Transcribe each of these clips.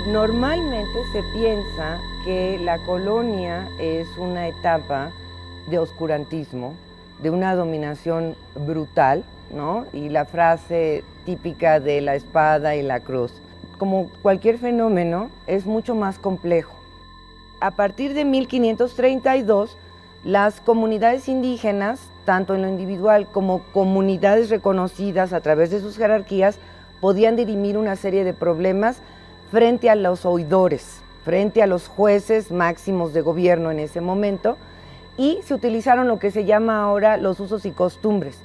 Normalmente se piensa que la colonia es una etapa de oscurantismo, de una dominación brutal, ¿no? Y la frase típica de la espada y la cruz. Como cualquier fenómeno, es mucho más complejo. A partir de 1532, las comunidades indígenas, tanto en lo individual como comunidades reconocidas a través de sus jerarquías, podían dirimir una serie de problemas frente a los oidores, frente a los jueces máximos de gobierno en ese momento, y se utilizaron lo que se llama ahora los usos y costumbres.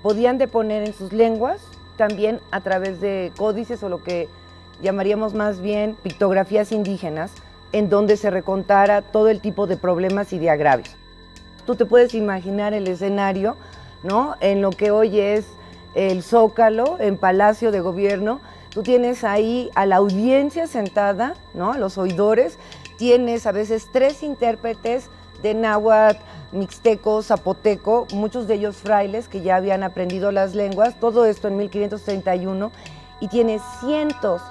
Podían deponer en sus lenguas, también a través de códices o lo que llamaríamos más bien pictografías indígenas, en donde se recontara todo el tipo de problemas y de agravios. Tú te puedes imaginar el escenario, ¿no? En lo que hoy es el Zócalo, en Palacio de Gobierno. Tú tienes ahí a la audiencia sentada, ¿no? A los oidores. Tienes a veces 3 intérpretes de náhuatl, mixteco, zapoteco, muchos de ellos frailes que ya habían aprendido las lenguas. Todo esto en 1531. Y tienes cientos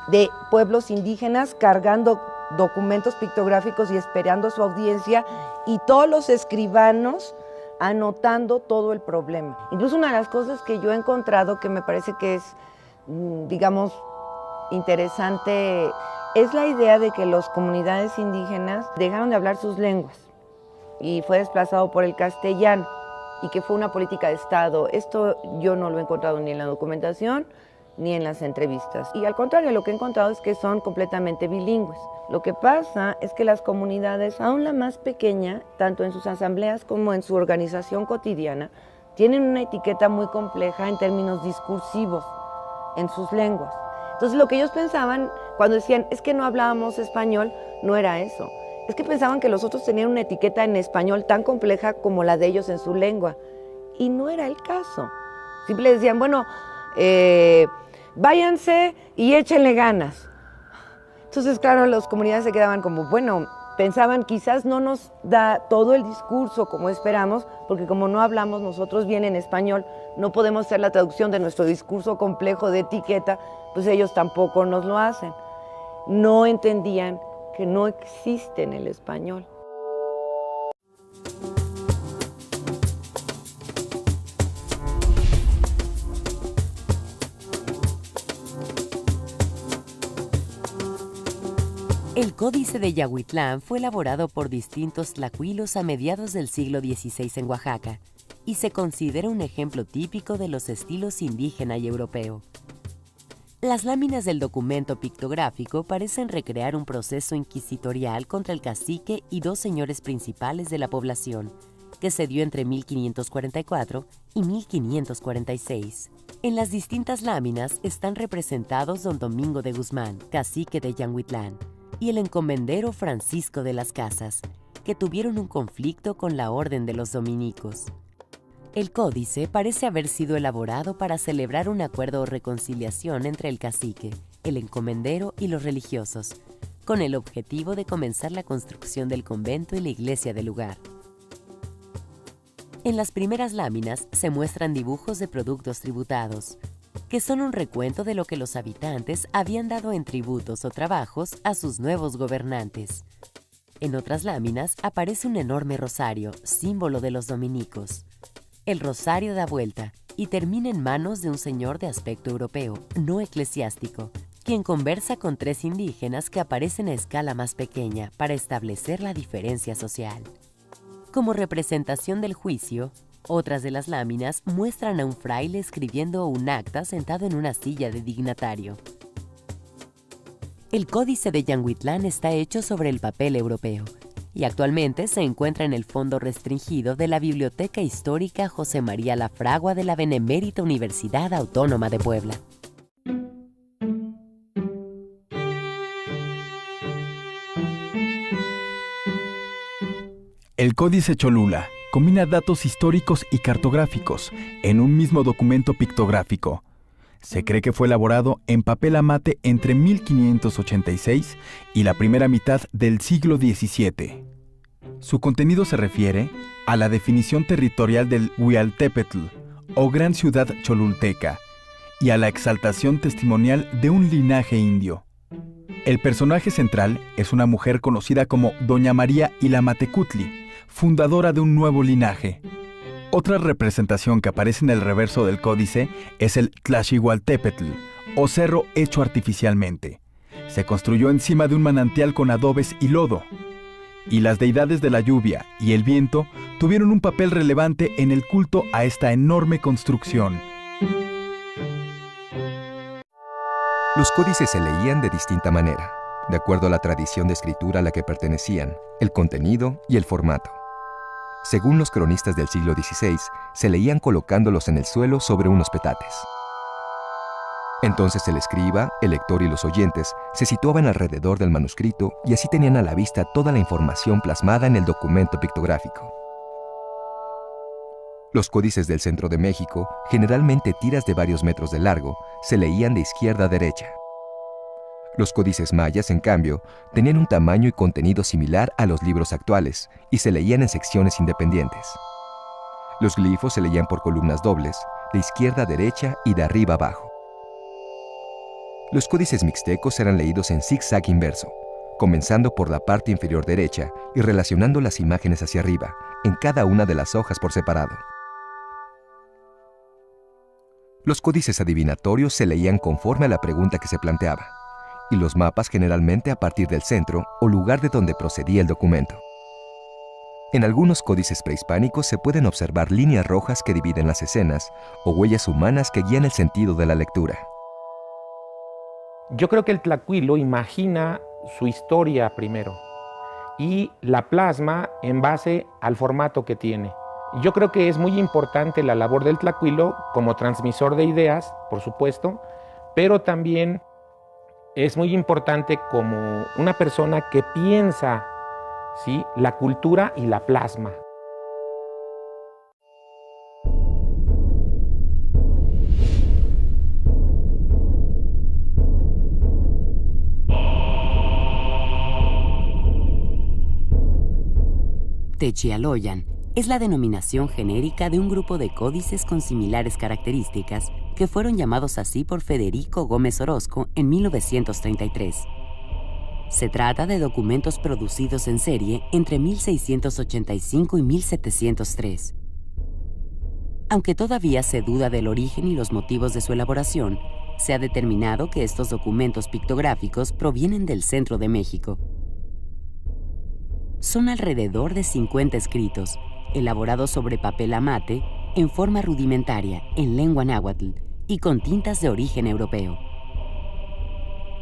de pueblos indígenas cargando documentos pictográficos y esperando su audiencia, y todos los escribanos anotando todo el problema. Incluso una de las cosas que yo he encontrado que me parece que es, digamos, interesante, es la idea de que las comunidades indígenas dejaron de hablar sus lenguas y fue desplazado por el castellano, y que fue una política de Estado. Esto yo no lo he encontrado ni en la documentación ni en las entrevistas. Y al contrario, lo que he encontrado es que son completamente bilingües. Lo que pasa es que las comunidades, aún la más pequeña, tanto en sus asambleas como en su organización cotidiana, tienen una etiqueta muy compleja en términos discursivos en sus lenguas. Entonces lo que ellos pensaban cuando decían, es que no hablábamos español, no era eso. Es que pensaban que los otros tenían una etiqueta en español tan compleja como la de ellos en su lengua. Y no era el caso. Siempre decían, bueno, váyanse y échenle ganas. Entonces, claro, las comunidades se quedaban como, bueno, pensaban quizás no nos da todo el discurso como esperamos, porque como no hablamos nosotros bien en español, no podemos hacer la traducción de nuestro discurso complejo de etiqueta, pues ellos tampoco nos lo hacen. No entendían que no existe en el español. El Códice de Yahuitlán fue elaborado por distintos tlacuilos a mediados del siglo XVI en Oaxaca y se considera un ejemplo típico de los estilos indígena y europeo. Las láminas del documento pictográfico parecen recrear un proceso inquisitorial contra el cacique y 2 señores principales de la población, que se dio entre 1544 y 1546. En las distintas láminas están representados don Domingo de Guzmán, cacique de Yanguitlán, y el encomendero Francisco de las Casas, que tuvieron un conflicto con la Orden de los Dominicos. El códice parece haber sido elaborado para celebrar un acuerdo o reconciliación entre el cacique, el encomendero y los religiosos, con el objetivo de comenzar la construcción del convento y la iglesia del lugar. En las primeras láminas se muestran dibujos de productos tributados, que son un recuento de lo que los habitantes habían dado en tributos o trabajos a sus nuevos gobernantes. En otras láminas aparece un enorme rosario, símbolo de los dominicos. El rosario da vuelta y termina en manos de un señor de aspecto europeo, no eclesiástico, quien conversa con 3 indígenas que aparecen a escala más pequeña para establecer la diferencia social. Como representación del juicio, otras de las láminas muestran a un fraile escribiendo un acta sentado en una silla de dignatario. El Códice de Yanguitlán está hecho sobre el papel europeo y actualmente se encuentra en el fondo restringido de la Biblioteca Histórica José María Lafragua de la Benemérita Universidad Autónoma de Puebla. El Códice Cholula combina datos históricos y cartográficos en un mismo documento pictográfico. Se cree que fue elaborado en papel amate entre 1586 y la primera mitad del siglo XVII. Su contenido se refiere a la definición territorial del Huialtépetl, o Gran Ciudad Cholulteca, y a la exaltación testimonial de un linaje indio. El personaje central es una mujer conocida como Doña María Ilamatecutli, fundadora de un nuevo linaje. Otra representación que aparece en el reverso del códice es el Tlaxihualtépetl, o cerro hecho artificialmente. Se construyó encima de un manantial con adobes y lodo. Y las deidades de la lluvia y el viento tuvieron un papel relevante en el culto a esta enorme construcción. Los códices se leían de distinta manera, de acuerdo a la tradición de escritura a la que pertenecían, el contenido y el formato. Según los cronistas del siglo XVI, se leían colocándolos en el suelo sobre unos petates. Entonces el escriba, el lector y los oyentes se situaban alrededor del manuscrito y así tenían a la vista toda la información plasmada en el documento pictográfico. Los códices del centro de México, generalmente tiras de varios metros de largo, se leían de izquierda a derecha. Los códices mayas, en cambio, tenían un tamaño y contenido similar a los libros actuales y se leían en secciones independientes. Los glifos se leían por columnas dobles, de izquierda a derecha y de arriba a abajo. Los códices mixtecos eran leídos en zigzag inverso, comenzando por la parte inferior derecha y relacionando las imágenes hacia arriba, en cada una de las hojas por separado. Los códices adivinatorios se leían conforme a la pregunta que se planteaba, y los mapas generalmente a partir del centro o lugar de donde procedía el documento. En algunos códices prehispánicos se pueden observar líneas rojas que dividen las escenas o huellas humanas que guían el sentido de la lectura. Yo creo que el tlacuilo imagina su historia primero y la plasma en base al formato que tiene. Yo creo que es muy importante la labor del tlacuilo como transmisor de ideas, por supuesto, pero también es muy importante como una persona que piensa, ¿sí?, la cultura y la plasma. Techialoyan es la denominación genérica de un grupo de códices con similares características que fueron llamados así por Federico Gómez Orozco en 1933. Se trata de documentos producidos en serie entre 1685 y 1703. Aunque todavía se duda del origen y los motivos de su elaboración, se ha determinado que estos documentos pictográficos provienen del centro de México. Son alrededor de 50 escritos, elaborados sobre papel amate, en forma rudimentaria, en lengua náhuatl y con tintas de origen europeo.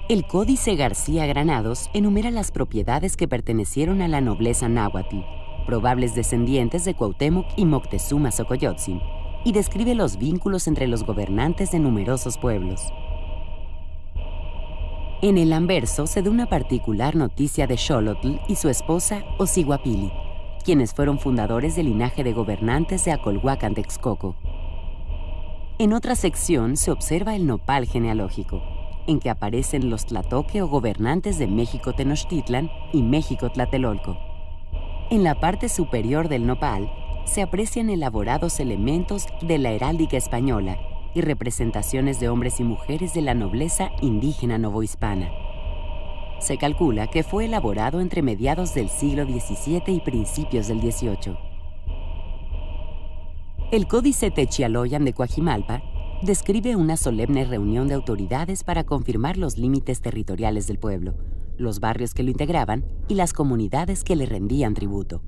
El Códice García Granados enumera las propiedades que pertenecieron a la nobleza náhuatl, probables descendientes de Cuauhtémoc y Moctezuma Xocoyotzin, y describe los vínculos entre los gobernantes de numerosos pueblos. En el anverso se da una particular noticia de Xolotl y su esposa Osihuapili, quienes fueron fundadores del linaje de gobernantes de Acolhuacan Texcoco. En otra sección se observa el nopal genealógico, en que aparecen los tlatoque o gobernantes de México Tenochtitlan y México Tlatelolco. En la parte superior del nopal se aprecian elaborados elementos de la heráldica española y representaciones de hombres y mujeres de la nobleza indígena novohispana. Se calcula que fue elaborado entre mediados del siglo XVII y principios del XVIII. El Códice Techialoyan de Coajimalpa describe una solemne reunión de autoridades para confirmar los límites territoriales del pueblo, los barrios que lo integraban y las comunidades que le rendían tributo.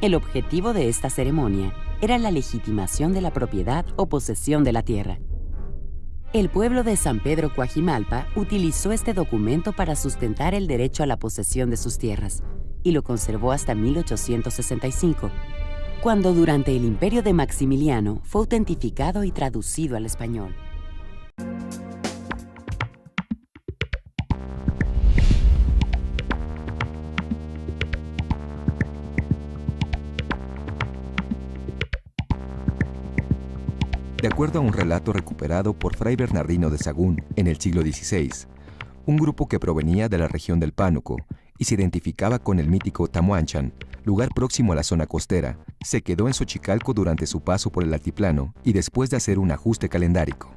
El objetivo de esta ceremonia era la legitimación de la propiedad o posesión de la tierra. El pueblo de San Pedro Coajimalpa utilizó este documento para sustentar el derecho a la posesión de sus tierras y lo conservó hasta 1865, cuando durante el imperio de Maximiliano fue autentificado y traducido al español. De acuerdo a un relato recuperado por Fray Bernardino de Sahagún en el siglo XVI, un grupo que provenía de la región del Pánuco y se identificaba con el mítico Tamuanchan, lugar próximo a la zona costera, se quedó en Xochicalco durante su paso por el altiplano y después de hacer un ajuste calendárico.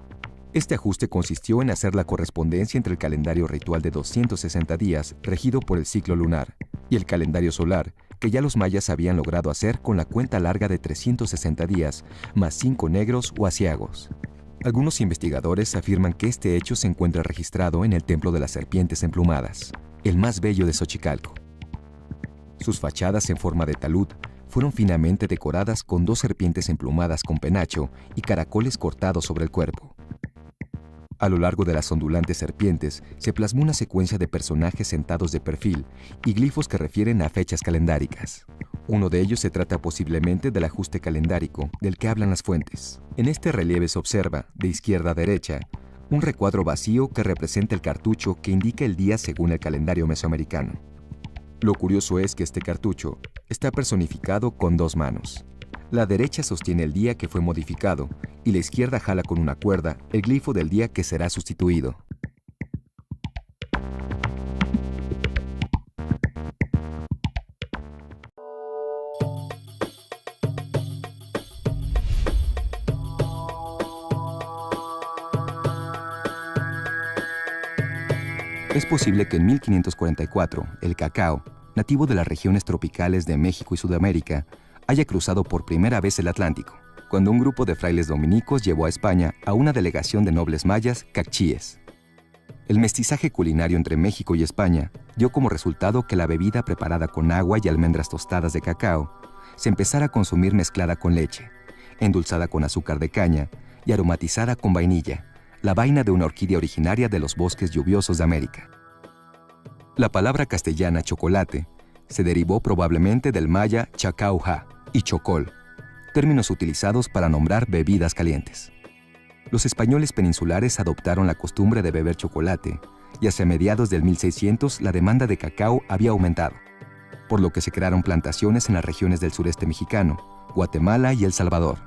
Este ajuste consistió en hacer la correspondencia entre el calendario ritual de 260 días, regido por el ciclo lunar, y el calendario solar, que ya los mayas habían logrado hacer con la cuenta larga de 360 días, más 5 negros o aciagos. Algunos investigadores afirman que este hecho se encuentra registrado en el Templo de las Serpientes Emplumadas, el más bello de Xochicalco. Sus fachadas en forma de talud fueron finamente decoradas con 2 serpientes emplumadas con penacho y caracoles cortados sobre el cuerpo. A lo largo de las ondulantes serpientes se plasmó una secuencia de personajes sentados de perfil y glifos que refieren a fechas calendáricas. Uno de ellos se trata posiblemente del ajuste calendárico del que hablan las fuentes. En este relieve se observa, de izquierda a derecha, un recuadro vacío que representa el cartucho que indica el día según el calendario mesoamericano. Lo curioso es que este cartucho está personificado con 2 manos. La derecha sostiene el día que fue modificado y la izquierda jala con una cuerda el glifo del día que será sustituido. Es posible que en 1544 el cacao, nativo de las regiones tropicales de México y Sudamérica, haya cruzado por primera vez el Atlántico, cuando un grupo de frailes dominicos llevó a España a una delegación de nobles mayas cacchíes. El mestizaje culinario entre México y España dio como resultado que la bebida preparada con agua y almendras tostadas de cacao se empezara a consumir mezclada con leche, endulzada con azúcar de caña y aromatizada con vainilla, la vaina de una orquídea originaria de los bosques lluviosos de América. La palabra castellana chocolate se derivó probablemente del maya chacauja y chocol, términos utilizados para nombrar bebidas calientes. Los españoles peninsulares adoptaron la costumbre de beber chocolate y hacia mediados del 1600 la demanda de cacao había aumentado, por lo que se crearon plantaciones en las regiones del sureste mexicano, Guatemala y El Salvador.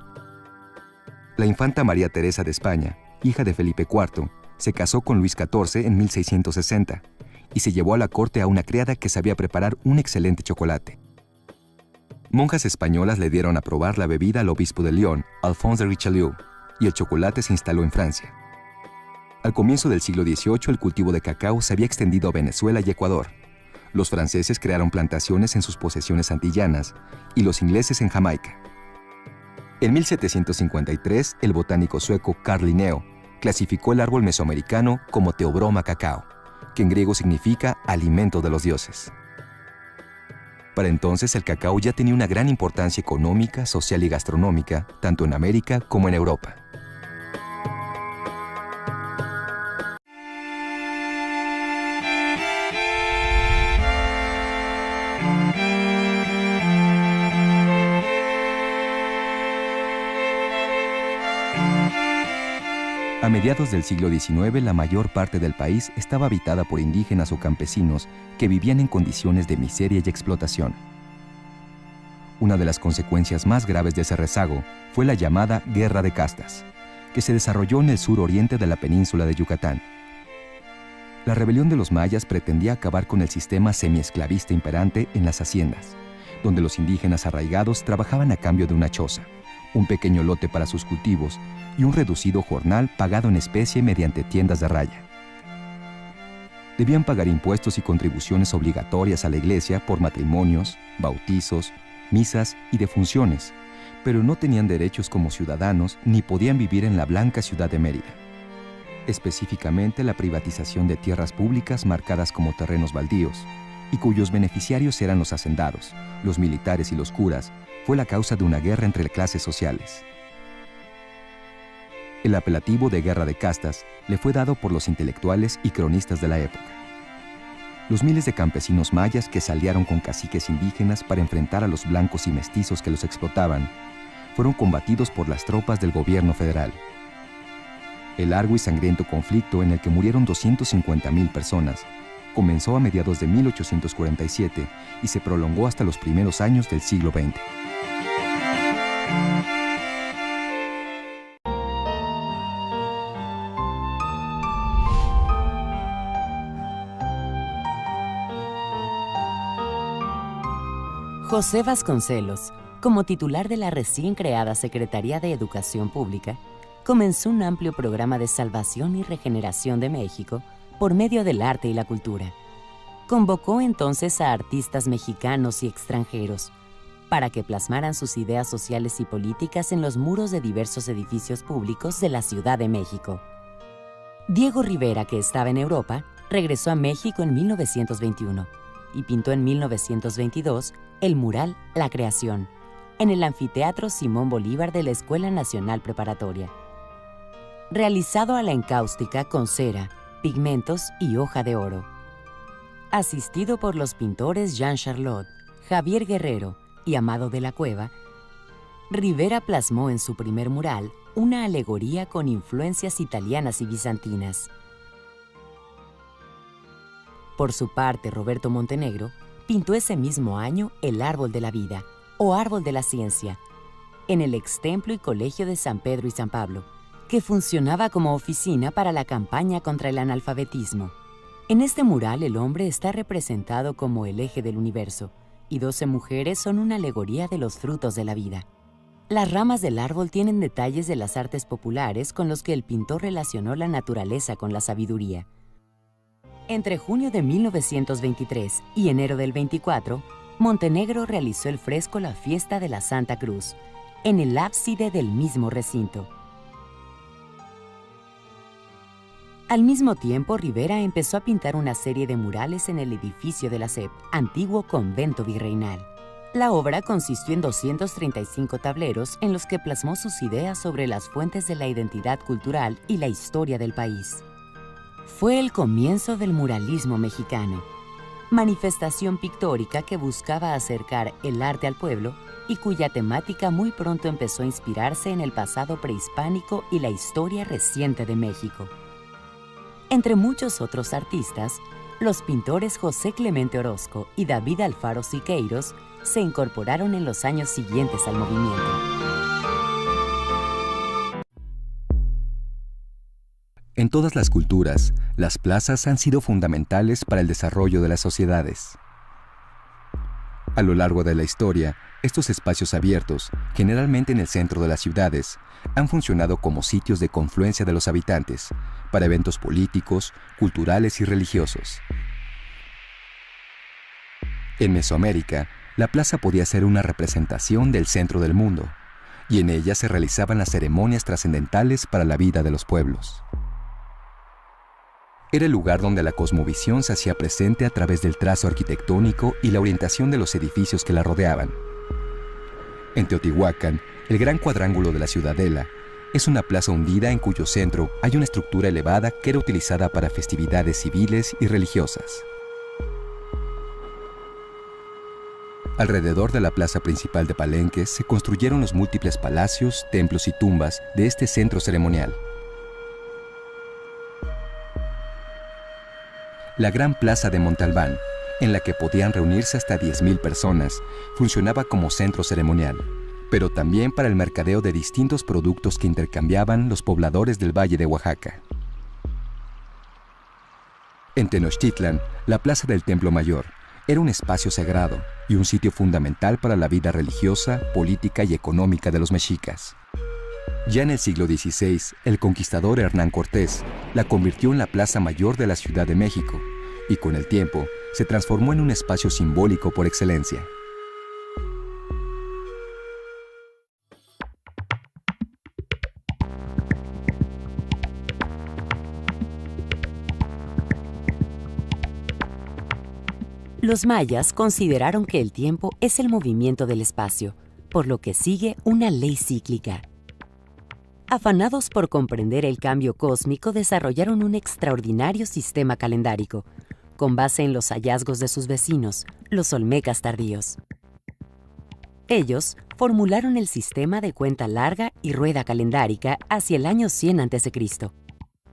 La infanta María Teresa de España, hija de Felipe IV, se casó con Luis XIV en 1660 y se llevó a la corte a una criada que sabía preparar un excelente chocolate. Monjas españolas le dieron a probar la bebida al obispo de Lyon, Alphonse de Richelieu, y el chocolate se instaló en Francia. Al comienzo del siglo XVIII, el cultivo de cacao se había extendido a Venezuela y Ecuador. Los franceses crearon plantaciones en sus posesiones antillanas y los ingleses en Jamaica. En 1753, el botánico sueco Carl Linneo clasificó el árbol mesoamericano como Theobroma cacao, que en griego significa alimento de los dioses. Para entonces el cacao ya tenía una gran importancia económica, social y gastronómica, tanto en América como en Europa. A mediados del siglo XIX, la mayor parte del país estaba habitada por indígenas o campesinos que vivían en condiciones de miseria y explotación. Una de las consecuencias más graves de ese rezago fue la llamada Guerra de Castas, que se desarrolló en el suroriente de la península de Yucatán. La rebelión de los mayas pretendía acabar con el sistema semiesclavista imperante en las haciendas, donde los indígenas arraigados trabajaban a cambio de una choza, un pequeño lote para sus cultivos y un reducido jornal pagado en especie mediante tiendas de raya. Debían pagar impuestos y contribuciones obligatorias a la iglesia por matrimonios, bautizos, misas y defunciones, pero no tenían derechos como ciudadanos ni podían vivir en la blanca ciudad de Mérida. Específicamente la privatización de tierras públicas marcadas como terrenos baldíos, y cuyos beneficiarios eran los hacendados, los militares y los curas, fue la causa de una guerra entre clases sociales. El apelativo de Guerra de Castas le fue dado por los intelectuales y cronistas de la época. Los miles de campesinos mayas que se aliaron con caciques indígenas para enfrentar a los blancos y mestizos que los explotaban, fueron combatidos por las tropas del gobierno federal. El largo y sangriento conflicto en el que murieron 250,000 personas comenzó a mediados de 1847 y se prolongó hasta los primeros años del siglo XX. José Vasconcelos, como titular de la recién creada Secretaría de Educación Pública, comenzó un amplio programa de salvación y regeneración de México por medio del arte y la cultura. Convocó entonces a artistas mexicanos y extranjeros para que plasmaran sus ideas sociales y políticas en los muros de diversos edificios públicos de la Ciudad de México. Diego Rivera, que estaba en Europa, regresó a México en 1921 y pintó en 1922 el mural La Creación, en el Anfiteatro Simón Bolívar de la Escuela Nacional Preparatoria. Realizado a la encáustica con cera, pigmentos y hoja de oro. Asistido por los pintores Jean Charlot, Javier Guerrero y Amado de la Cueva, Rivera plasmó en su primer mural una alegoría con influencias italianas y bizantinas. Por su parte, Roberto Montenegro pintó ese mismo año el Árbol de la Vida, o Árbol de la Ciencia, en el Extemplo y Colegio de San Pedro y San Pablo, que funcionaba como oficina para la campaña contra el analfabetismo. En este mural el hombre está representado como el eje del universo, y 12 mujeres son una alegoría de los frutos de la vida. Las ramas del árbol tienen detalles de las artes populares con los que el pintor relacionó la naturaleza con la sabiduría. Entre junio de 1923 y enero del 24, Montenegro realizó el fresco La Fiesta de la Santa Cruz, en el ábside del mismo recinto. Al mismo tiempo, Rivera empezó a pintar una serie de murales en el edificio de la SEP, antiguo convento virreinal. La obra consistió en 235 tableros en los que plasmó sus ideas sobre las fuentes de la identidad cultural y la historia del país. Fue el comienzo del muralismo mexicano, manifestación pictórica que buscaba acercar el arte al pueblo y cuya temática muy pronto empezó a inspirarse en el pasado prehispánico y la historia reciente de México. Entre muchos otros artistas, los pintores José Clemente Orozco y David Alfaro Siqueiros se incorporaron en los años siguientes al movimiento. En todas las culturas, las plazas han sido fundamentales para el desarrollo de las sociedades. A lo largo de la historia, estos espacios abiertos, generalmente en el centro de las ciudades, han funcionado como sitios de confluencia de los habitantes, para eventos políticos, culturales y religiosos. En Mesoamérica, la plaza podía ser una representación del centro del mundo, y en ella se realizaban las ceremonias trascendentales para la vida de los pueblos. Era el lugar donde la cosmovisión se hacía presente a través del trazo arquitectónico y la orientación de los edificios que la rodeaban. En Teotihuacán, el gran cuadrángulo de la ciudadela es una plaza hundida en cuyo centro hay una estructura elevada que era utilizada para festividades civiles y religiosas. Alrededor de la plaza principal de Palenque se construyeron los múltiples palacios, templos y tumbas de este centro ceremonial. La gran plaza de Montalbán, en la que podían reunirse hasta 10,000 personas, funcionaba como centro ceremonial, pero también para el mercadeo de distintos productos que intercambiaban los pobladores del Valle de Oaxaca. En Tenochtitlan, la plaza del Templo Mayor era un espacio sagrado y un sitio fundamental para la vida religiosa, política y económica de los mexicas. Ya en el siglo XVI, el conquistador Hernán Cortés la convirtió en la plaza mayor de la Ciudad de México y con el tiempo se transformó en un espacio simbólico por excelencia. Los mayas consideraron que el tiempo es el movimiento del espacio, por lo que sigue una ley cíclica. Afanados por comprender el cambio cósmico, desarrollaron un extraordinario sistema calendárico, con base en los hallazgos de sus vecinos, los olmecas tardíos. Ellos formularon el sistema de cuenta larga y rueda calendárica hacia el año 100 a.C.,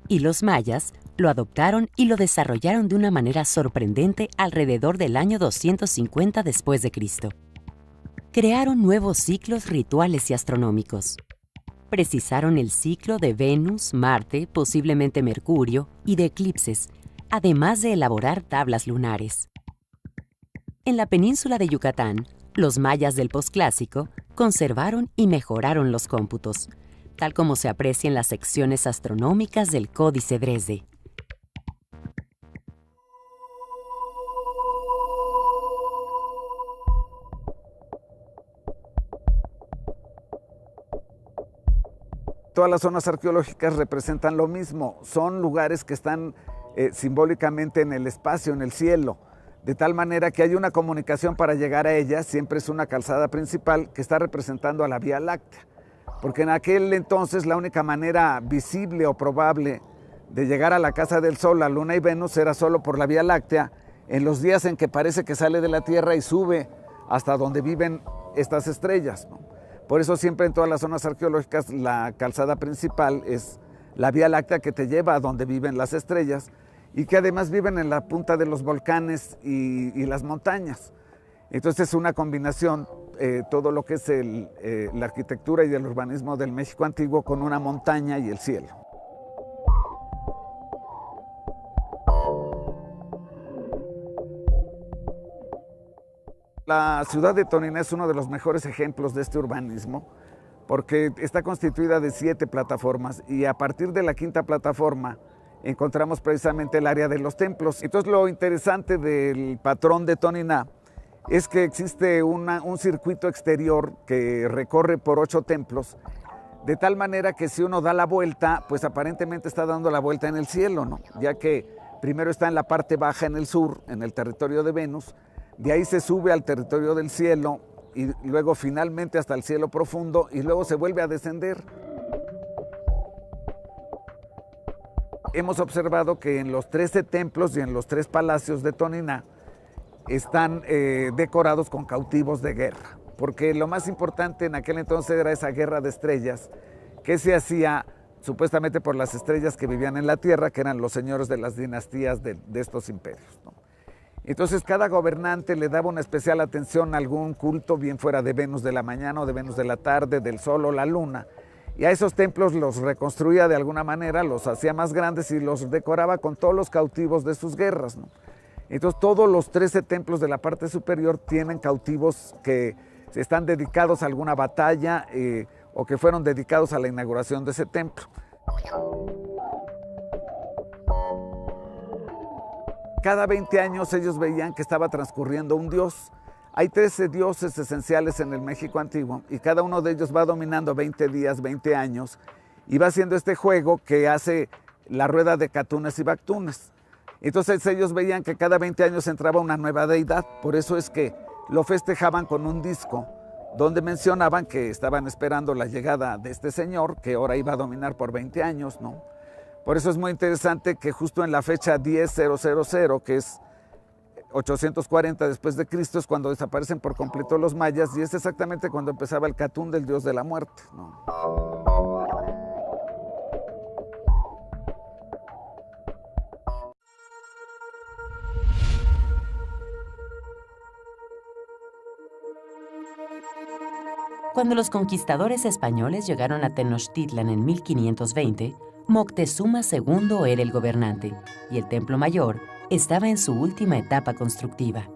y los mayas lo adoptaron y lo desarrollaron de una manera sorprendente alrededor del año 250 después de Cristo. Crearon nuevos ciclos rituales y astronómicos. Precisaron el ciclo de Venus, Marte, posiblemente Mercurio, y de eclipses, además de elaborar tablas lunares. En la península de Yucatán, los mayas del posclásico conservaron y mejoraron los cómputos, tal como se aprecia en las secciones astronómicas del Códice Dresde. Todas las zonas arqueológicas representan lo mismo, son lugares que están simbólicamente en el espacio, en el cielo, de tal manera que hay una comunicación para llegar a ellas, siempre es una calzada principal que está representando a la Vía Láctea, porque en aquel entonces la única manera visible o probable de llegar a la casa del Sol, la Luna y Venus era solo por la Vía Láctea, en los días en que parece que sale de la Tierra y sube hasta donde viven estas estrellas, ¿no? Por eso siempre en todas las zonas arqueológicas la calzada principal es la Vía Láctea que te lleva a donde viven las estrellas y que además viven en la punta de los volcanes y las montañas. Entonces es una combinación, todo lo que es la arquitectura y el urbanismo del México antiguo con una montaña y el cielo. La ciudad de Toniná es uno de los mejores ejemplos de este urbanismo porque está constituida de 7 plataformas y a partir de la 5ª plataforma encontramos precisamente el área de los templos. Entonces lo interesante del patrón de Toniná es que existe un circuito exterior que recorre por 8 templos, de tal manera que si uno da la vuelta, pues aparentemente está dando la vuelta en el cielo, ¿no? Ya que primero está en la parte baja en el sur, en el territorio de Venus, de ahí se sube al territorio del cielo y luego finalmente hasta el cielo profundo y luego se vuelve a descender. Hemos observado que en los 13 templos y en los 3 palacios de Toniná están decorados con cautivos de guerra, porque lo más importante en aquel entonces era esa guerra de estrellas que se hacía supuestamente por las estrellas que vivían en la tierra, que eran los señores de las dinastías de estos imperios, ¿no? Entonces cada gobernante le daba una especial atención a algún culto, bien fuera de Venus de la mañana o de Venus de la tarde, del sol o la luna. Y a esos templos los reconstruía de alguna manera, los hacía más grandes y los decoraba con todos los cautivos de sus guerras, ¿no? Entonces todos los 13 templos de la parte superior tienen cautivos que están dedicados a alguna batalla o que fueron dedicados a la inauguración de ese templo. Cada 20 años ellos veían que estaba transcurriendo un dios. Hay 13 dioses esenciales en el México antiguo y cada uno de ellos va dominando 20 días, 20 años y va haciendo este juego que hace la rueda de Catunes y Bactunes. Entonces ellos veían que cada 20 años entraba una nueva deidad, por eso es que lo festejaban con un disco donde mencionaban que estaban esperando la llegada de este señor que ahora iba a dominar por 20 años, ¿no? Por eso es muy interesante que justo en la fecha 10.000, que es 840 después de Cristo, es cuando desaparecen por completo los mayas y es exactamente cuando empezaba el Catún del dios de la muerte, ¿no? Cuando los conquistadores españoles llegaron a Tenochtitlan en 1520, Moctezuma II era el gobernante y el Templo Mayor estaba en su última etapa constructiva.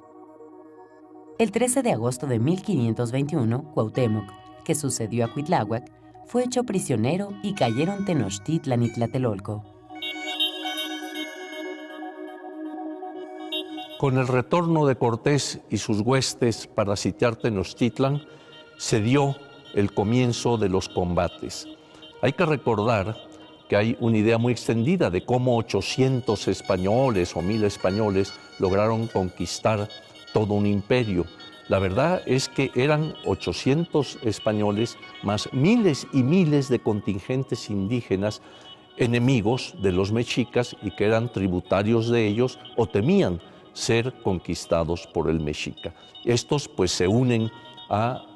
El 13 de agosto de 1521, Cuauhtémoc, que sucedió a Cuitláhuac, fue hecho prisionero y cayeron Tenochtitlan y Tlatelolco. Con el retorno de Cortés y sus huestes para sitiar Tenochtitlan, se dio el comienzo de los combates. Hay que recordar que hay una idea muy extendida de cómo 800 españoles o 1000 españoles lograron conquistar todo un imperio. La verdad es que eran 800 españoles más miles y miles de contingentes indígenas enemigos de los mexicas y que eran tributarios de ellos o temían ser conquistados por el mexica. Estos pues se unen a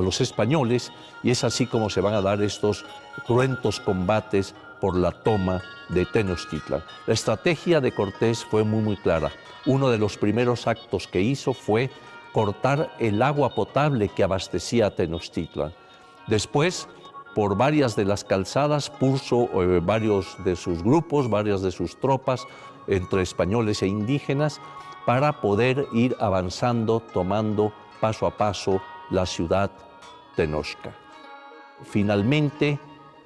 los españoles y es así como se van a dar estos cruentos combates por la toma de Tenochtitlan. La estrategia de Cortés fue muy clara. Uno de los primeros actos que hizo fue cortar el agua potable que abastecía a Tenochtitlan. Después, por varias de las calzadas, puso varios de sus grupos, varias de sus tropas, entre españoles e indígenas, para poder ir avanzando, tomando paso a paso la ciudad Tenochca. Finalmente,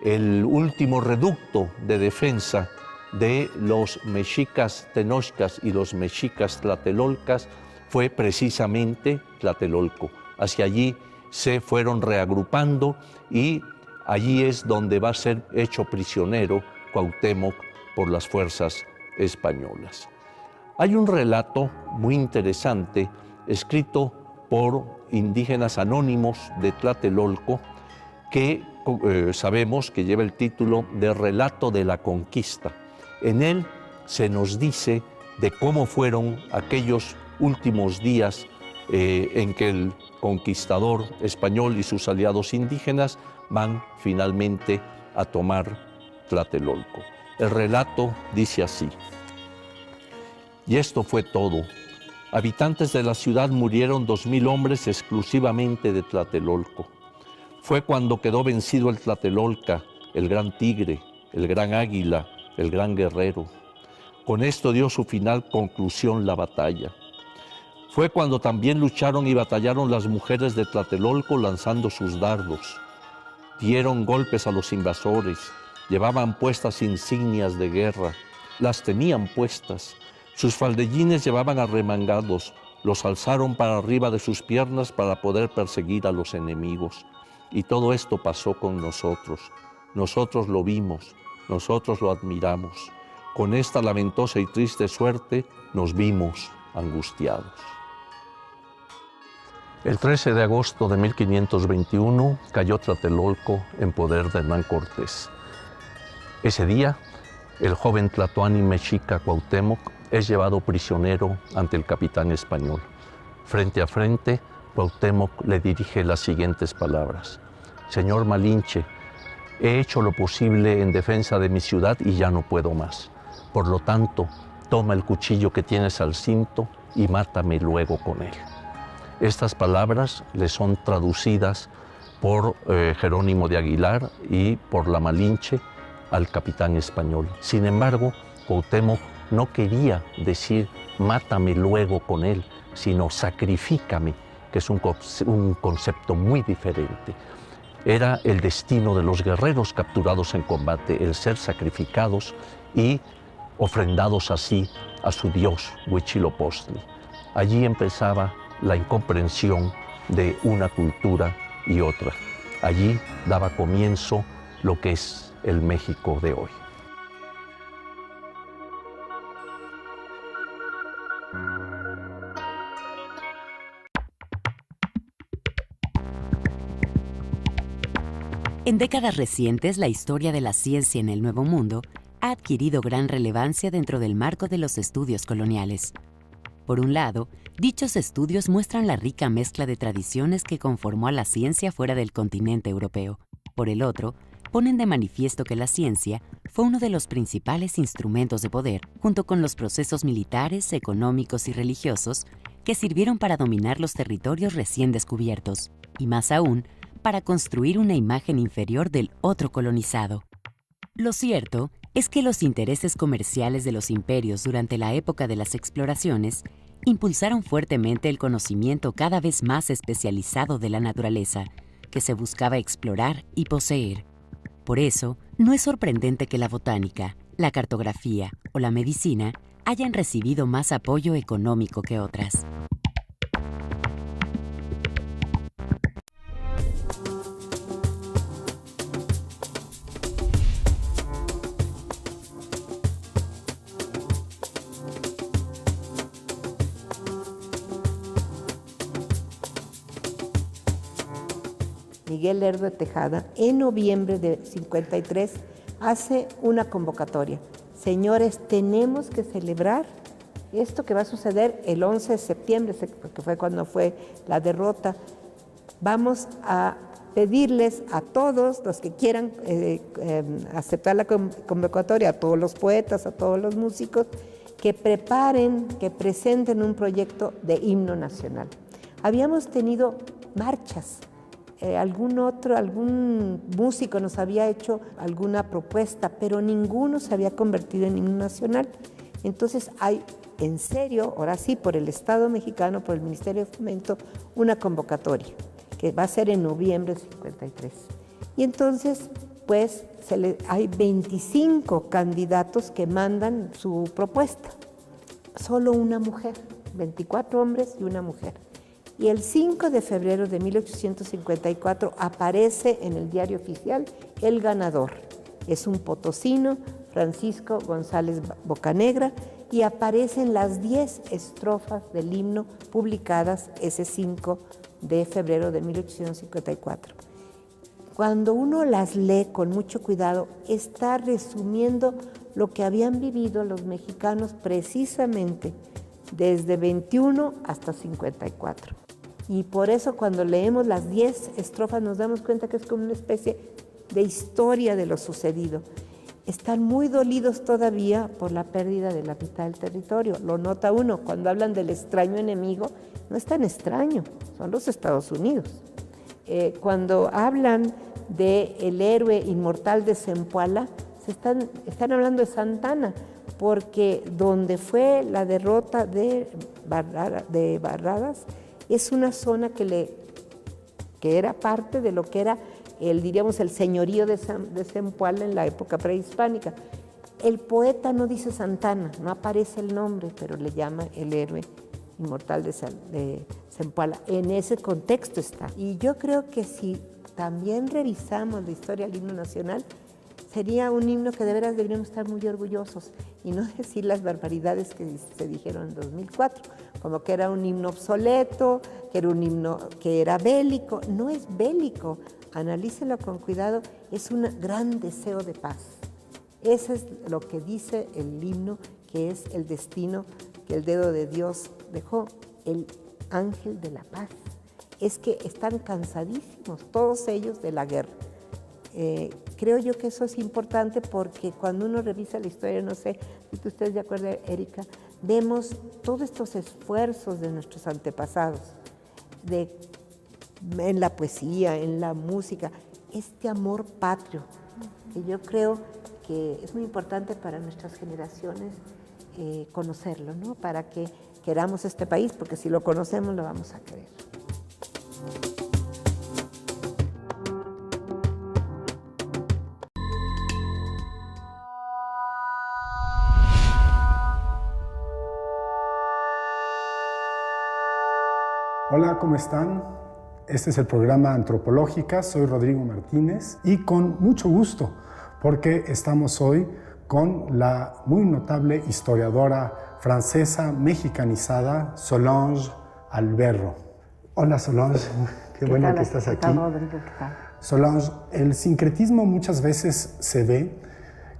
el último reducto de defensa de los mexicas tenochcas y los mexicas tlatelolcas fue precisamente Tlatelolco. Hacia allí se fueron reagrupando y allí es donde va a ser hecho prisionero Cuauhtémoc por las fuerzas españolas. Hay un relato muy interesante escrito por indígenas anónimos de Tlatelolco que sabemos que lleva el título de Relato de la Conquista. En él se nos dice de cómo fueron aquellos últimos días en que el conquistador español y sus aliados indígenas van finalmente a tomar Tlatelolco. El relato dice así: y esto fue todo. Habitantes de la ciudad murieron 2000 hombres exclusivamente de Tlatelolco. Fue cuando quedó vencido el Tlatelolca, el gran tigre, el gran águila, el gran guerrero. Con esto dio su final conclusión la batalla. Fue cuando también lucharon y batallaron las mujeres de Tlatelolco lanzando sus dardos. Dieron golpes a los invasores, llevaban puestas insignias de guerra, las tenían puestas. Sus faldellines llevaban arremangados, los alzaron para arriba de sus piernas para poder perseguir a los enemigos. Y todo esto pasó con nosotros. Nosotros lo vimos, nosotros lo admiramos. Con esta lamentosa y triste suerte nos vimos angustiados. El 13 de agosto de 1521 cayó Tlatelolco en poder de Hernán Cortés. Ese día, el joven tlatoani mexica Cuauhtémoc es llevado prisionero ante el capitán español. Frente a frente, Cuauhtémoc le dirige las siguientes palabras: Señor Malinche, he hecho lo posible en defensa de mi ciudad y ya no puedo más. Por lo tanto, toma el cuchillo que tienes al cinto y mátame luego con él. Estas palabras le son traducidas por Jerónimo de Aguilar y por la Malinche al capitán español. Sin embargo, Cuauhtémoc no quería decir mátame luego con él, sino sacrifícame, que es un concepto muy diferente. Era el destino de los guerreros capturados en combate, el ser sacrificados y ofrendados así a su dios Huitzilopochtli. Allí empezaba la incomprensión de una cultura y otra. Allí daba comienzo lo que es el México de hoy. En décadas recientes, la historia de la ciencia en el Nuevo Mundo ha adquirido gran relevancia dentro del marco de los estudios coloniales. Por un lado, dichos estudios muestran la rica mezcla de tradiciones que conformó a la ciencia fuera del continente europeo. Por el otro, ponen de manifiesto que la ciencia fue uno de los principales instrumentos de poder, junto con los procesos militares, económicos y religiosos, que sirvieron para dominar los territorios recién descubiertos, y más aún, para construir una imagen inferior del otro colonizado. Lo cierto es que los intereses comerciales de los imperios durante la época de las exploraciones impulsaron fuertemente el conocimiento cada vez más especializado de la naturaleza, que se buscaba explorar y poseer. Por eso, no es sorprendente que la botánica, la cartografía o la medicina hayan recibido más apoyo económico que otras. Miguel Lerdo de Tejada, en noviembre de 53, hace una convocatoria. Señores, tenemos que celebrar esto que va a suceder el 11 de septiembre, que fue cuando fue la derrota. Vamos a pedirles a todos los que quieran aceptar la convocatoria, a todos los poetas, a todos los músicos, que preparen, que presenten un proyecto de himno nacional. Habíamos tenido marchas. Algún músico nos había hecho alguna propuesta, pero ninguno se había convertido en himno nacional. Entonces hay, en serio, ahora sí, por el Estado mexicano, por el Ministerio de Fomento, una convocatoria que va a ser en noviembre del 53. Y entonces pues hay 25 candidatos que mandan su propuesta. Solo una mujer, 24 hombres y una mujer. Y el 5 de febrero de 1854 aparece en el diario oficial el ganador. Es un potosino, Francisco González Bocanegra, y aparecen las 10 estrofas del himno publicadas ese 5 de febrero de 1854. Cuando uno las lee con mucho cuidado, está resumiendo lo que habían vivido los mexicanos precisamente desde 21 hasta 54. Y por eso cuando leemos las 10 estrofas nos damos cuenta que es como una especie de historia de lo sucedido. Están muy dolidos todavía por la pérdida de la mitad del territorio. Lo nota uno, cuando hablan del extraño enemigo, no es tan extraño, son los Estados Unidos. Cuando hablan del héroe inmortal de Zempoala, están hablando de Santana, porque donde fue la derrota de Barradas es una zona que era parte de lo que era diríamos, el señorío de Zempoala en la época prehispánica. El poeta no dice Santana, no aparece el nombre, pero le llama el héroe inmortal de Zempoala. En ese contexto está. Y yo creo que si también revisamos la historia del himno nacional, sería un himno que de veras deberíamos estar muy orgullosos y no decir las barbaridades que se dijeron en 2004, como que era un himno obsoleto, que era un himno que era bélico. No es bélico, analícelo con cuidado, es un gran deseo de paz. Eso es lo que dice el himno, que es el destino que el dedo de Dios dejó, el ángel de la paz. Es que están cansadísimos todos ellos de la guerra. Creo yo que eso es importante porque cuando uno revisa la historia, no sé si ustedes de acuerdo, Erika, vemos todos estos esfuerzos de nuestros antepasados, en la poesía, en la música, este amor patrio, que yo creo que es muy importante para nuestras generaciones conocerlo, ¿no? Para que queramos este país, porque si lo conocemos lo vamos a querer. Hola, ¿cómo están? Este es el programa Antropológica, soy Rodrigo Martínez y con mucho gusto porque estamos hoy con la muy notable historiadora francesa mexicanizada Solange Alberro. Hola Solange, qué bueno que estás aquí. Solange, el sincretismo muchas veces se ve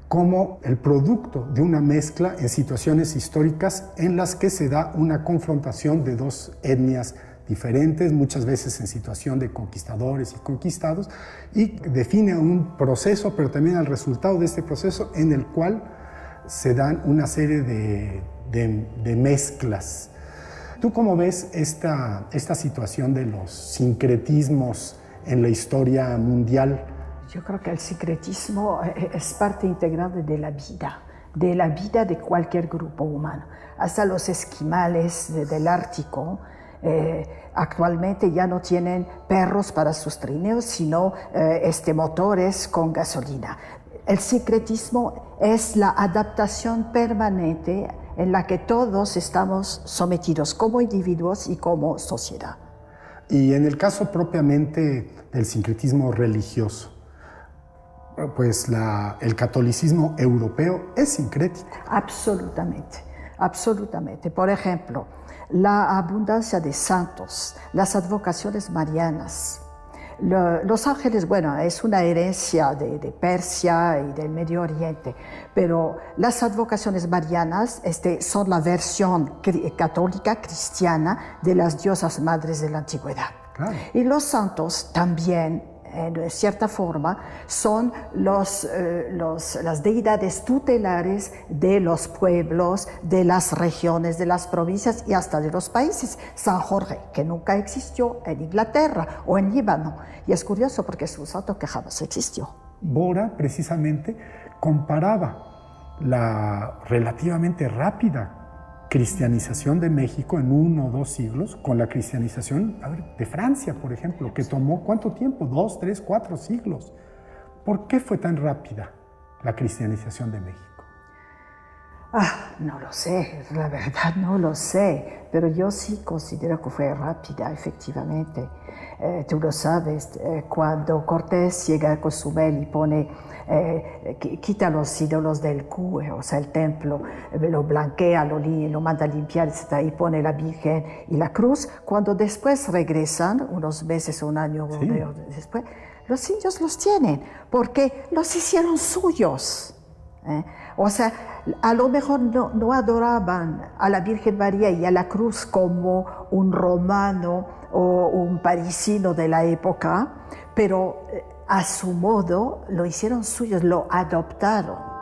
como el producto de una mezcla en situaciones históricas en las que se da una confrontación de dos etnias diferentes, muchas veces en situación de conquistadores y conquistados, y define un proceso, pero también el resultado de este proceso en el cual se dan una serie de mezclas. ¿Tú cómo ves esta situación de los sincretismos en la historia mundial? Yo creo que el sincretismo es parte integral de la vida de cualquier grupo humano. Hasta los esquimales del Ártico actualmente ya no tienen perros para sus trineos, sino motores con gasolina. El sincretismo es la adaptación permanente en la que todos estamos sometidos como individuos y como sociedad. Y en el caso propiamente del sincretismo religioso, pues el catolicismo europeo es sincrético. Absolutamente, absolutamente. Por ejemplo, la abundancia de santos, las advocaciones marianas, los ángeles, bueno, es una herencia de Persia y del Medio Oriente, pero las advocaciones marianas son la versión católica cristiana de las diosas madres de la antigüedad. Claro. Y los santos también, de cierta forma, son las deidades tutelares de los pueblos, de las regiones, de las provincias y hasta de los países. San Jorge, que nunca existió en Inglaterra o en Líbano. Y es curioso porque es un santo que jamás existió. Bora, precisamente, comparaba la relativamente rápida cristianización de México en 1 o 2 siglos con la cristianización de Francia, por ejemplo, que tomó ¿cuánto tiempo? 2, 3, 4 siglos. ¿Por qué fue tan rápida la cristianización de México? No lo sé, la verdad no lo sé, pero yo sí considero que fue rápida, efectivamente. Tú lo sabes, cuando Cortés llega a Cozumel y pone, quita los ídolos del Cue, o sea, el templo, lo blanquea, lo manda a limpiar, etc., y pone la Virgen y la cruz, cuando después regresan, unos meses o un año después, los indios los tienen, porque los hicieron suyos. O sea, a lo mejor no adoraban a la Virgen María y a la cruz como un romano o un parisino de la época, pero a su modo lo hicieron suyos, lo adoptaron.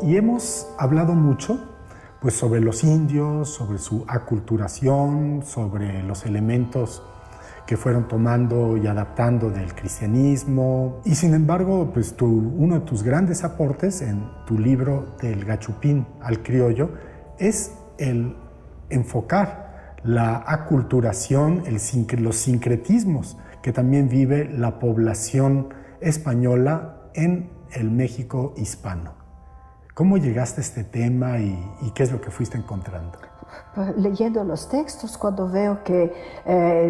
Y hemos hablado mucho pues sobre los indios, sobre su aculturación, sobre los elementos que fueron tomando y adaptando del cristianismo. Y sin embargo, pues uno de tus grandes aportes en tu libro Del Gachupín al Criollo es el enfocar la aculturación, los sincretismos que también vive la población española en el México hispano. ¿Cómo llegaste a este tema y qué es lo que fuiste encontrando? Leyendo los textos, cuando veo que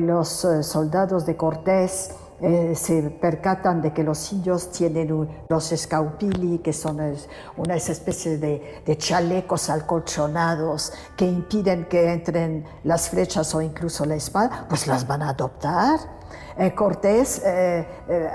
los soldados de Cortés se percatan de que los indios tienen los escaupili, que son una especie de chalecos acolchonados que impiden que entren las flechas o incluso la espada, pues las van a adoptar. Cortés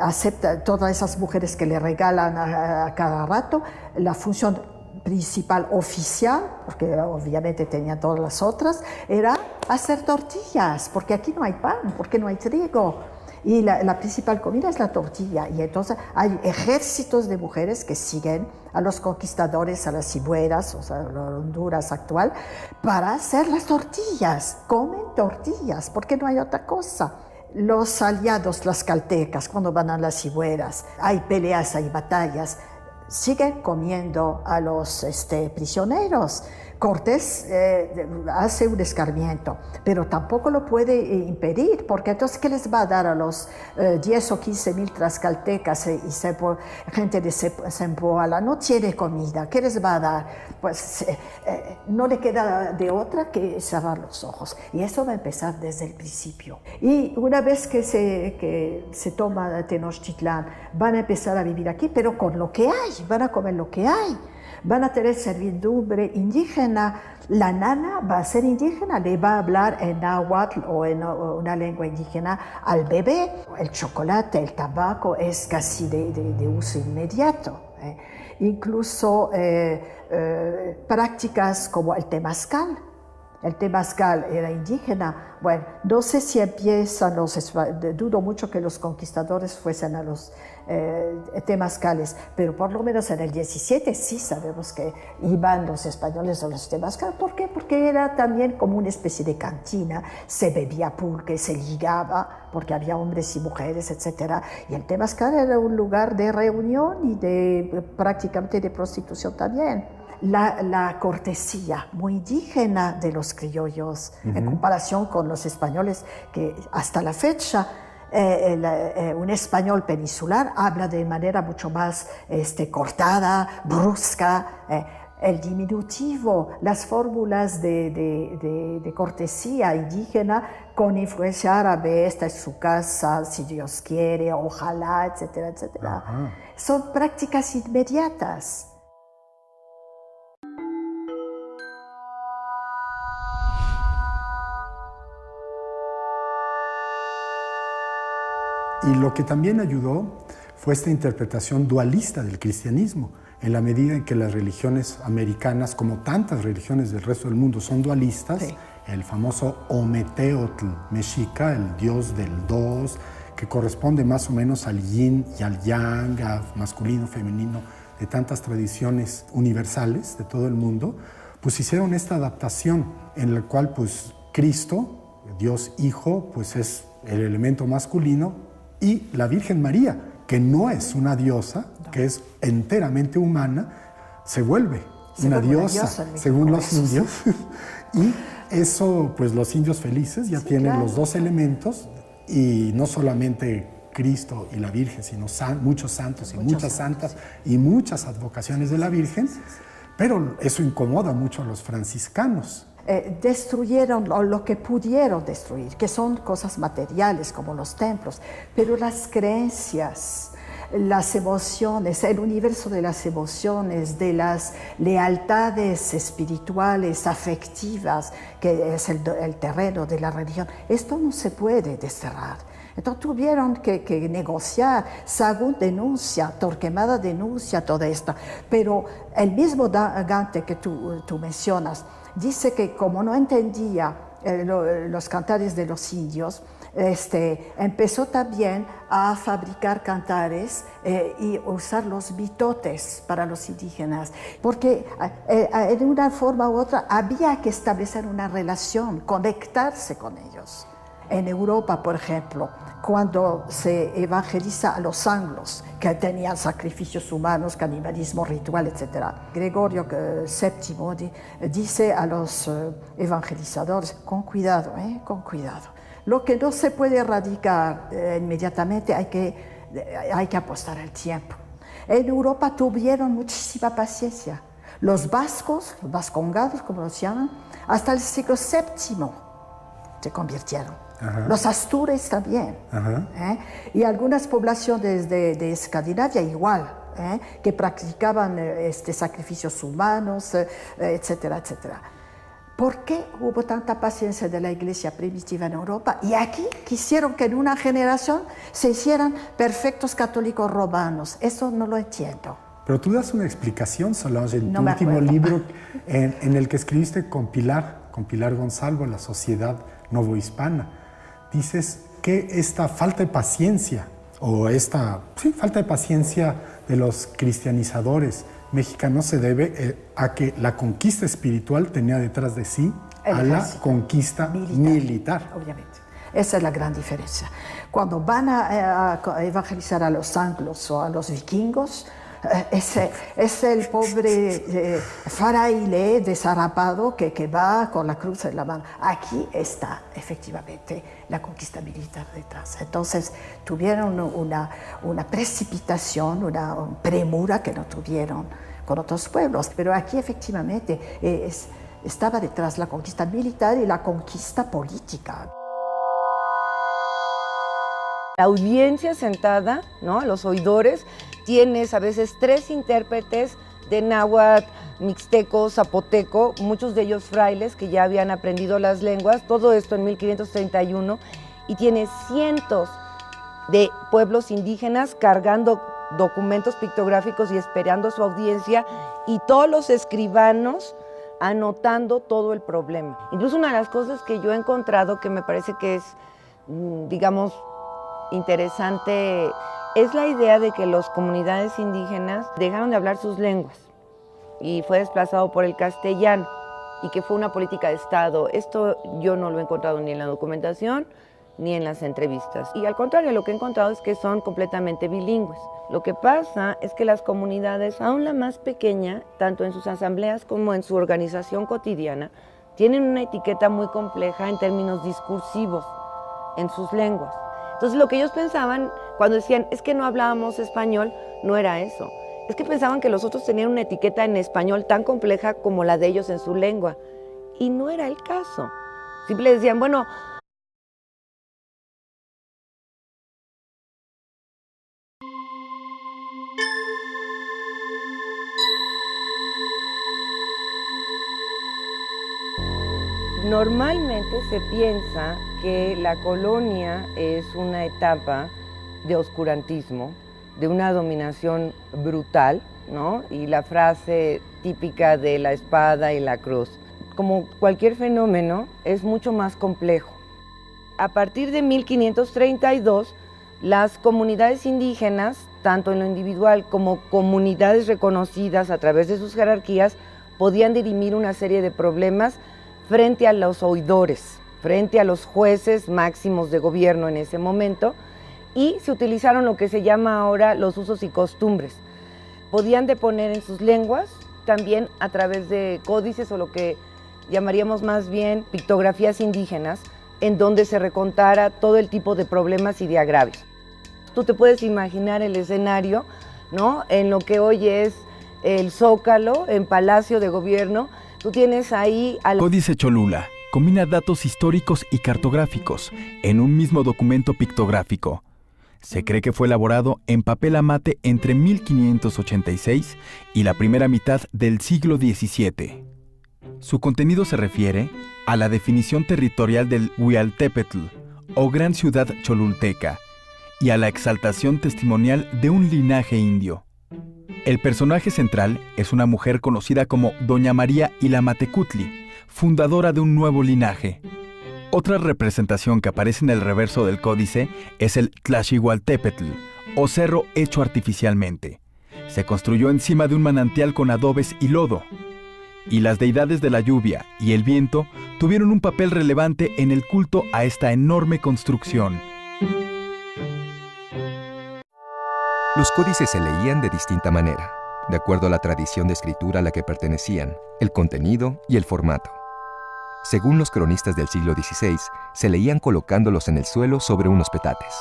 acepta todas esas mujeres que le regalan a cada rato. La función principal oficial, porque obviamente tenían todas las otras, era hacer tortillas, porque aquí no hay pan, porque no hay trigo. Y la principal comida es la tortilla. Y entonces hay ejércitos de mujeres que siguen a los conquistadores, a las cibueras, o sea, la Honduras actual, para hacer las tortillas. Comen tortillas, porque no hay otra cosa. Los aliados tlaxcaltecas, cuando van a las cibueras, hay peleas, hay batallas, siguen comiendo a los prisioneros. Cortés hace un escarmiento, pero tampoco lo puede impedir, porque entonces, ¿qué les va a dar a los 10 o 15 mil tlaxcaltecas y gente de Zempoala? No tiene comida, ¿qué les va a dar? Pues no le queda de otra que cerrar los ojos. Y eso va a empezar desde el principio. Y una vez que se toma Tenochtitlán, van a empezar a vivir aquí, pero con lo que hay, van a comer lo que hay. Van a tener servidumbre indígena. La nana va a ser indígena, le va a hablar en náhuatl o en una lengua indígena al bebé. El chocolate, el tabaco es casi de uso inmediato. Incluso prácticas como el temazcal. El temazcal era indígena. Bueno, no sé si empiezan dudo mucho que los conquistadores fuesen a los temazcales, pero por lo menos en el 17 sí sabemos que iban los españoles a los temazcales. ¿Por qué? Porque era también como una especie de cantina, se bebía pulque, se ligaba, porque había hombres y mujeres, etc. Y el temazcal era un lugar de reunión y prácticamente de prostitución también. La cortesía muy indígena de los criollos, en comparación con los españoles, que hasta la fecha un español peninsular habla de manera mucho más cortada, brusca. El diminutivo, las fórmulas de cortesía indígena con influencia árabe, esta es su casa, si Dios quiere, ojalá, etcétera, etcétera. Son prácticas inmediatas. Y lo que también ayudó fue esta interpretación dualista del cristianismo, en la medida en que las religiones americanas, como tantas religiones del resto del mundo, son dualistas. Sí. El famoso Ometeotl mexica, el dios del dos, que corresponde más o menos al yin y al yang, a masculino, femenino, de tantas tradiciones universales de todo el mundo, pues hicieron esta adaptación en la cual pues Cristo, Dios Hijo, pues es el elemento masculino, y la Virgen María, que no es una diosa, que es enteramente humana, se vuelve una diosa, según los indios. Y eso, pues los indios felices ya tienen los dos elementos, y no solamente Cristo y la Virgen, sino muchos santos y muchas santas y muchas advocaciones de la Virgen, pero eso incomoda mucho a los franciscanos. Destruyeron lo que pudieron destruir, que son cosas materiales como los templos, pero las creencias, las emociones, el universo de las emociones, de las lealtades espirituales, afectivas, que es el terreno de la religión, esto no se puede desterrar. Entonces tuvieron que negociar. Sahagún denuncia, Torquemada denuncia todo esto, pero el mismo Gante que tú mencionas dice que como no entendía los cantares de los indios, empezó también a fabricar cantares y usar los mitotes para los indígenas, porque en una forma u otra había que establecer una relación, conectarse con ellos. En Europa, por ejemplo, cuando se evangeliza a los anglos, que tenían sacrificios humanos, canibalismo ritual, etc. Gregorio VII dice a los evangelizadores, con cuidado, con cuidado. Lo que no se puede erradicar inmediatamente hay que apostar el tiempo. En Europa tuvieron muchísima paciencia. Los vascos, los vascongados, como los llaman, hasta el siglo VII se convirtieron. Ajá. Los astures también. Y algunas poblaciones de Escandinavia igual, que practicaban sacrificios humanos, etcétera, etcétera. ¿Por qué hubo tanta paciencia de la iglesia primitiva en Europa? Y aquí quisieron que en una generación se hicieran perfectos católicos romanos. Eso no lo entiendo. Pero tú das una explicación, Solange, en tu último libro, en el que escribiste con Pilar Gonzalo, La Sociedad Novohispana. Dices que esta falta de paciencia, o falta de paciencia de los cristianizadores mexicanos se debe a que la conquista espiritual tenía detrás de sí a la conquista militar. Obviamente. Esa es la gran diferencia. Cuando van a evangelizar a los anglos o a los vikingos, es el pobre fraile desarrapado que va con la cruz en la mano. Aquí está efectivamente la conquista militar detrás. Entonces tuvieron una precipitación, una premura que no tuvieron con otros pueblos. Pero aquí efectivamente estaba detrás la conquista militar y la conquista política. La audiencia sentada, ¿no? Los oidores, tienes a veces 3 intérpretes de náhuatl, mixteco, zapoteco, muchos de ellos frailes que ya habían aprendido las lenguas, todo esto en 1531, y tienes cientos de pueblos indígenas cargando documentos pictográficos y esperando su audiencia, y todos los escribanos anotando todo el problema. Incluso una de las cosas que yo he encontrado que me parece que es, digamos, interesante, es la idea de que las comunidades indígenas dejaron de hablar sus lenguas y fue desplazado por el castellano y que fue una política de Estado. Esto yo no lo he encontrado ni en la documentación ni en las entrevistas. Y al contrario, lo que he encontrado es que son completamente bilingües. Lo que pasa es que las comunidades, aún la más pequeña, tanto en sus asambleas como en su organización cotidiana, tienen una etiqueta muy compleja en términos discursivos en sus lenguas. Entonces lo que ellos pensaban cuando decían es que no hablábamos español, no era eso. Es que pensaban que los otros tenían una etiqueta en español tan compleja como la de ellos en su lengua. Y no era el caso. Siempre decían, bueno, normalmente se piensa que la colonia es una etapa de oscurantismo, de una dominación brutal, ¿no? Y la frase típica de la espada y la cruz. Como cualquier fenómeno, es mucho más complejo. A partir de 1532, las comunidades indígenas, tanto en lo individual como comunidades reconocidas a través de sus jerarquías, podían dirimir una serie de problemas frente a los oidores, frente a los jueces máximos de gobierno en ese momento, y se utilizaron lo que se llama ahora los usos y costumbres. Podían deponer en sus lenguas también a través de códices o lo que llamaríamos más bien pictografías indígenas, en donde se recontara todo el tipo de problemas y de agravios. Tú te puedes imaginar el escenario, ¿no? En lo que hoy es el Zócalo, en Palacio de Gobierno, tú tienes ahí... Códice Cholula combina datos históricos y cartográficos en un mismo documento pictográfico. Se cree que fue elaborado en papel amate entre 1586 y la primera mitad del siglo XVII. Su contenido se refiere a la definición territorial del Huialtépetl, o Gran Ciudad Cholulteca, y a la exaltación testimonial de un linaje indio. El personaje central es una mujer conocida como Doña María Ilamatecutli, fundadora de un nuevo linaje. Otra representación que aparece en el reverso del códice es el Tlaxihualtépetl, o cerro hecho artificialmente. Se construyó encima de un manantial con adobes y lodo, y las deidades de la lluvia y el viento tuvieron un papel relevante en el culto a esta enorme construcción. Los códices se leían de distinta manera, de acuerdo a la tradición de escritura a la que pertenecían, el contenido y el formato. Según los cronistas del siglo XVI, se leían colocándolos en el suelo sobre unos petates.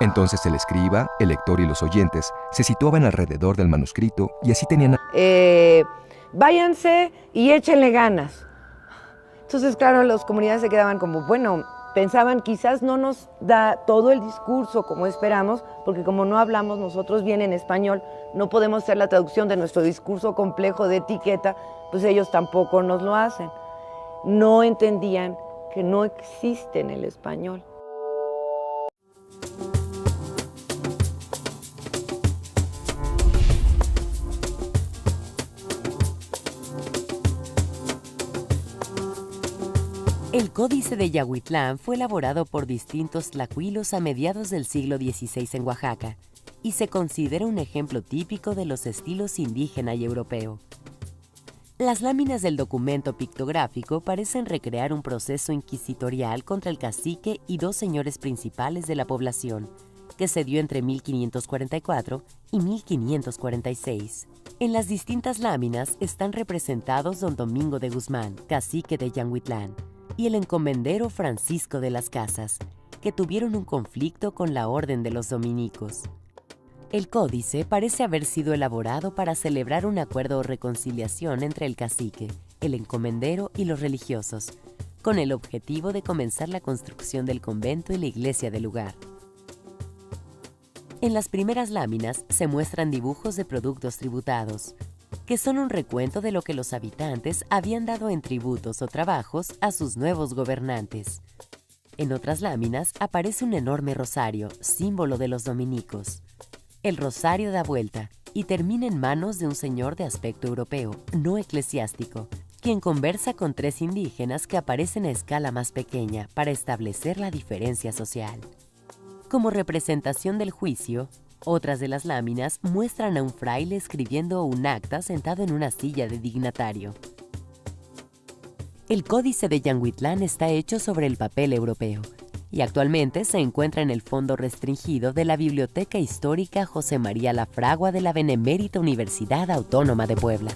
Entonces el escriba, el lector y los oyentes se situaban alrededor del manuscrito y así tenían... Váyanse y échenle ganas. Entonces, claro, las comunidades se quedaban como, bueno, pensaban quizás no nos da todo el discurso como esperamos, porque como no hablamos nosotros bien en español, no podemos hacer la traducción de nuestro discurso complejo de etiqueta, pues ellos tampoco nos lo hacen. No entendían que no existe en el español. El Códice de Yahuitlán fue elaborado por distintos tlacuilos a mediados del siglo XVI en Oaxaca y se considera un ejemplo típico de los estilos indígena y europeo. Las láminas del documento pictográfico parecen recrear un proceso inquisitorial contra el cacique y dos señores principales de la población, que se dio entre 1544 y 1546. En las distintas láminas están representados don Domingo de Guzmán, cacique de Yanguitlán, y el encomendero Francisco de las Casas, que tuvieron un conflicto con la Orden de los Dominicos. El códice parece haber sido elaborado para celebrar un acuerdo o reconciliación entre el cacique, el encomendero y los religiosos, con el objetivo de comenzar la construcción del convento y la iglesia del lugar. En las primeras láminas se muestran dibujos de productos tributados, que son un recuento de lo que los habitantes habían dado en tributos o trabajos a sus nuevos gobernantes. En otras láminas aparece un enorme rosario, símbolo de los dominicos. El rosario da vuelta y termina en manos de un señor de aspecto europeo, no eclesiástico, quien conversa con tres indígenas que aparecen a escala más pequeña para establecer la diferencia social. Como representación del juicio, otras de las láminas muestran a un fraile escribiendo un acta sentado en una silla de dignatario. El Códice de Yanguitlán está hecho sobre el papel europeo y actualmente se encuentra en el fondo restringido de la Biblioteca Histórica José María Lafragua de la Benemérita Universidad Autónoma de Puebla.